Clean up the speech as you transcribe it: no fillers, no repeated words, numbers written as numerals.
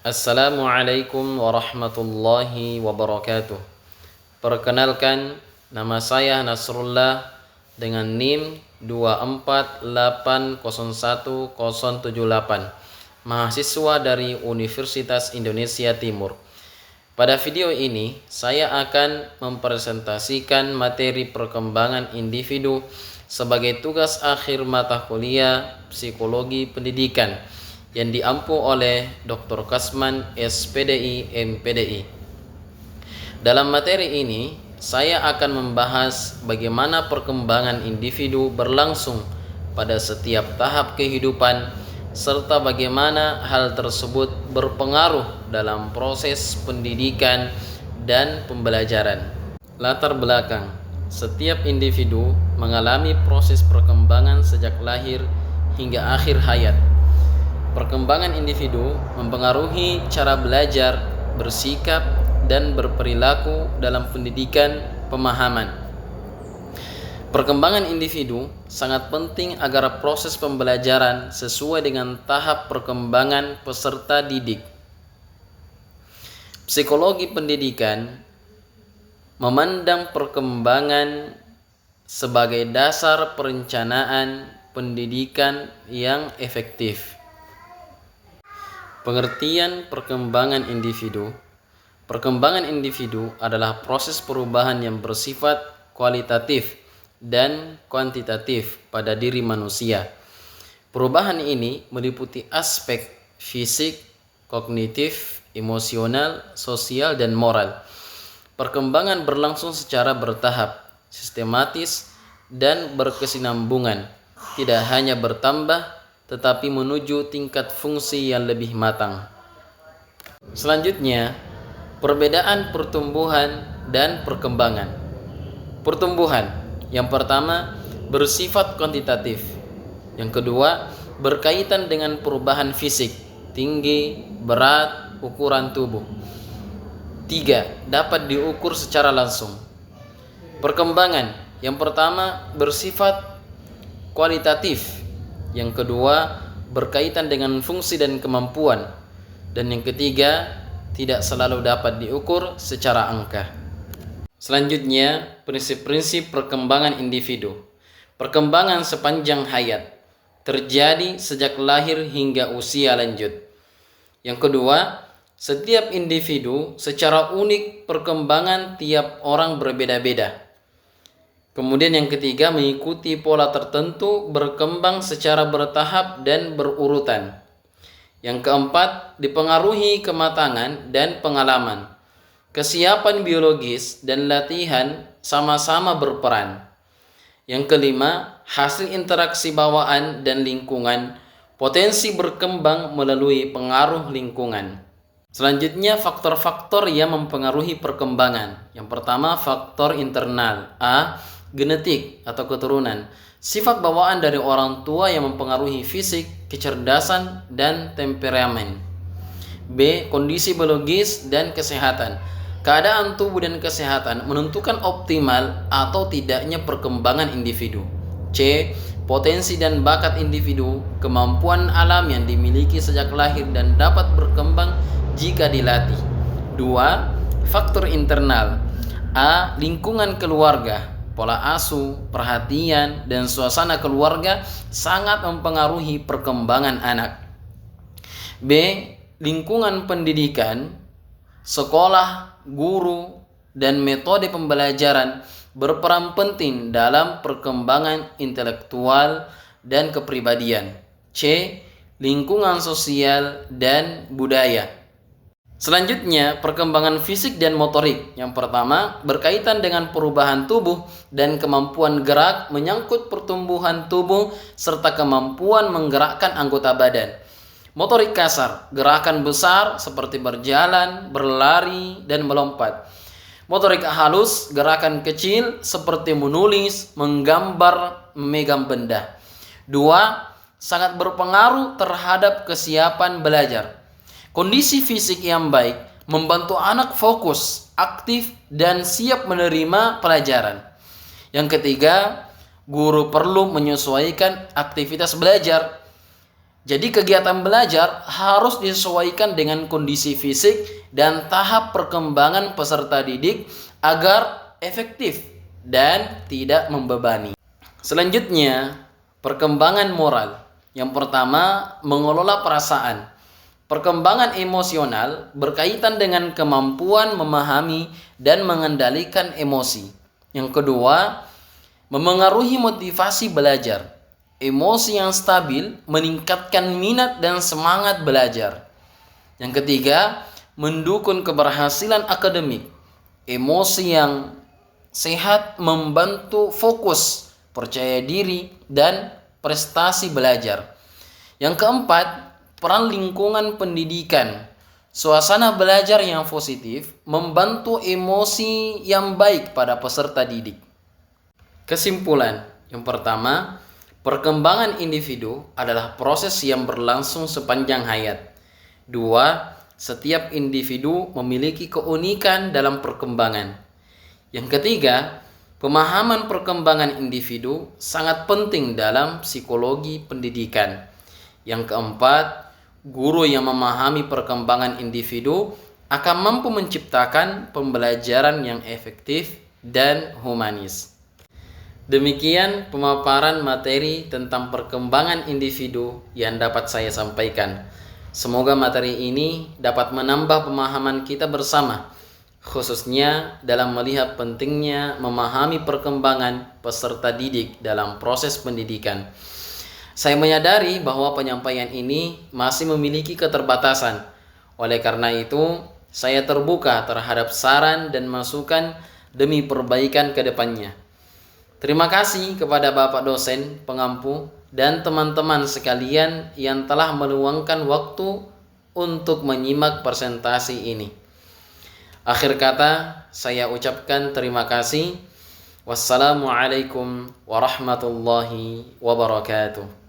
Assalamualaikum warahmatullahi wabarakatuh. Perkenalkan, nama saya Nasrullah dengan NIM 2480178, mahasiswa dari Universitas Indonesia Timur. Pada video ini, saya akan mempresentasikan materi perkembangan individu sebagai tugas akhir mata kuliah Psikologi Pendidikan yang diampu oleh Dr. Kasman, SPDI, MPDI. Dalam materi ini, saya akan membahas bagaimana perkembangan individu berlangsung pada setiap tahap kehidupan, serta bagaimana hal tersebut berpengaruh dalam proses pendidikan dan pembelajaran. Latar belakang: setiap individu mengalami proses perkembangan sejak lahir hingga akhir hayat. Perkembangan individu mempengaruhi cara belajar, bersikap, dan berperilaku dalam pendidikan pemahaman. Perkembangan individu sangat penting agar proses pembelajaran sesuai dengan tahap perkembangan peserta didik. Psikologi pendidikan memandang perkembangan sebagai dasar perencanaan pendidikan yang efektif. Pengertian perkembangan individu. Perkembangan individu adalah proses perubahan yang bersifat kualitatif dan kuantitatif pada diri manusia. Perubahan ini meliputi aspek fisik, kognitif, emosional, sosial, dan moral. Perkembangan berlangsung secara bertahap, sistematis, dan berkesinambungan, tidak hanya bertambah tetapi menuju tingkat fungsi yang lebih matang. Selanjutnya, perbedaan pertumbuhan dan perkembangan. Pertumbuhan, yang pertama, bersifat kuantitatif. Yang kedua, berkaitan dengan perubahan fisik, tinggi, berat, ukuran tubuh. 3. Dapat diukur secara langsung. Perkembangan, yang pertama, bersifat kualitatif. Yang kedua, berkaitan dengan fungsi dan kemampuan. Dan yang ketiga, tidak selalu dapat diukur secara angka. Selanjutnya, prinsip-prinsip perkembangan individu. Perkembangan sepanjang hayat terjadi sejak lahir hingga usia lanjut. Yang kedua, setiap individu secara unik perkembangan tiap orang berbeda-beda. Kemudian yang ketiga, mengikuti pola tertentu, berkembang secara bertahap dan berurutan. Yang keempat, dipengaruhi kematangan dan pengalaman. Kesiapan biologis dan latihan sama-sama berperan. Yang kelima, hasil interaksi bawaan dan lingkungan, potensi berkembang melalui pengaruh lingkungan. Selanjutnya, faktor-faktor yang mempengaruhi perkembangan. Yang pertama, faktor internal. A. Genetik atau keturunan, sifat bawaan dari orang tua yang mempengaruhi fisik, kecerdasan, dan temperamen. B. Kondisi biologis dan kesehatan, keadaan tubuh dan kesehatan menentukan optimal atau tidaknya perkembangan individu. C. Potensi dan bakat individu, kemampuan alam yang dimiliki sejak lahir dan dapat berkembang jika dilatih. 2. Faktor internal. A. Lingkungan keluarga, pola asuh, perhatian, dan suasana keluarga sangat mempengaruhi perkembangan anak. B. Lingkungan pendidikan, sekolah, guru, dan metode pembelajaran berperan penting dalam perkembangan intelektual dan kepribadian. C. Lingkungan sosial dan budaya. Selanjutnya, perkembangan fisik dan motorik. Yang pertama, berkaitan dengan perubahan tubuh dan kemampuan gerak, menyangkut pertumbuhan tubuh serta kemampuan menggerakkan anggota badan. Motorik kasar, gerakan besar seperti berjalan, berlari, dan melompat. Motorik halus, gerakan kecil seperti menulis, menggambar, memegang benda. 2. Sangat berpengaruh terhadap kesiapan belajar. Kondisi fisik yang baik membantu anak fokus, aktif, dan siap menerima pelajaran. Yang ketiga, guru perlu menyesuaikan aktivitas belajar. Jadi kegiatan belajar harus disesuaikan dengan kondisi fisik dan tahap perkembangan peserta didik agar efektif dan tidak membebani. Selanjutnya, perkembangan moral. Yang pertama, mengelola perasaan. Perkembangan emosional berkaitan dengan kemampuan memahami dan mengendalikan emosi. Yang kedua, memengaruhi motivasi belajar. Emosi yang stabil meningkatkan minat dan semangat belajar. Yang ketiga, mendukung keberhasilan akademik. Emosi yang sehat membantu fokus, percaya diri, dan prestasi belajar. Yang keempat, peran lingkungan pendidikan. Suasana belajar yang positif membantu emosi yang baik pada peserta didik. Kesimpulan, yang pertama, perkembangan individu adalah proses yang berlangsung sepanjang hayat. 2. Setiap individu memiliki keunikan dalam perkembangan. Yang ketiga, pemahaman perkembangan individu sangat penting dalam psikologi pendidikan. Yang keempat, guru yang memahami perkembangan individu akan mampu menciptakan pembelajaran yang efektif dan humanis. Demikian pemaparan materi tentang perkembangan individu yang dapat saya sampaikan. Semoga materi ini dapat menambah pemahaman kita bersama, khususnya dalam melihat pentingnya memahami perkembangan peserta didik dalam proses pendidikan. Saya menyadari bahwa penyampaian ini masih memiliki keterbatasan. Oleh karena itu, saya terbuka terhadap saran dan masukan demi perbaikan ke depannya. Terima kasih kepada Bapak dosen, pengampu, dan teman-teman sekalian yang telah meluangkan waktu untuk menyimak presentasi ini. Akhir kata, saya ucapkan terima kasih. Wassalamualaikum warahmatullahi wabarakatuh.